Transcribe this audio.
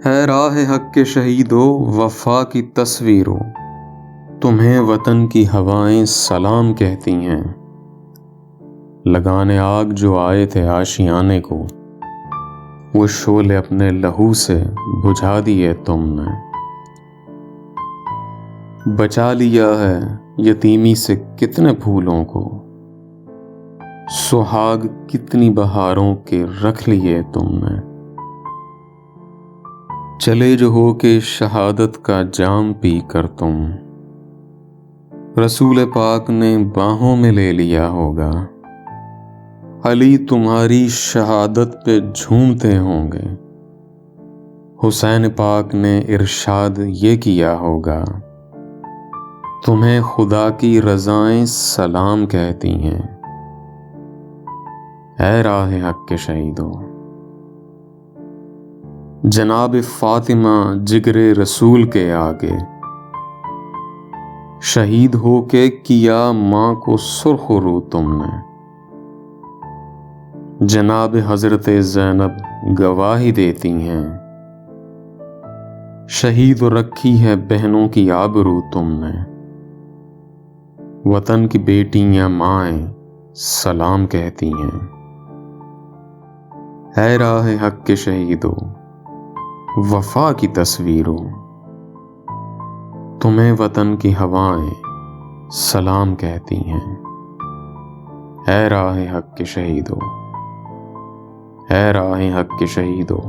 ہے راہ حق کے شہیدو وفا کی تصویرو، تمہیں وطن کی ہوائیں سلام کہتی ہیں۔ لگانے آگ جو آئے تھے آشیانے کو، وہ شعلے اپنے لہو سے بجھا دیے تم نے۔ بچا لیا ہے یتیمی سے کتنے پھولوں کو، سہاگ کتنی بہاروں کے رکھ لیے تم نے۔ چلے جو ہو کے شہادت کا جام پی کر تم، رسول پاک نے باہوں میں لے لیا ہوگا۔ علی تمہاری شہادت پہ جھومتے ہوں گے، حسین پاک نے ارشاد یہ کیا ہوگا۔ تمہیں خدا کی رضائیں سلام کہتی ہیں، اے راہ حق کے شہیدو۔ جناب فاطمہ جگر رسول کے آگے، شہید ہو کے کیا ماں کو سرخ رو تم نے۔ جناب حضرت زینب گواہی دیتی ہیں، شہید رکھی ہے بہنوں کی آبرو تم نے۔ وطن کی بیٹیاں مائیں سلام کہتی ہیں، اے راہ حق کے شہیدو وفا کی تصویرو، تمہیں وطن کی ہوائیں سلام کہتی ہیں۔ اے راہ حق کے شہیدو، اے راہ حق کے شہیدو۔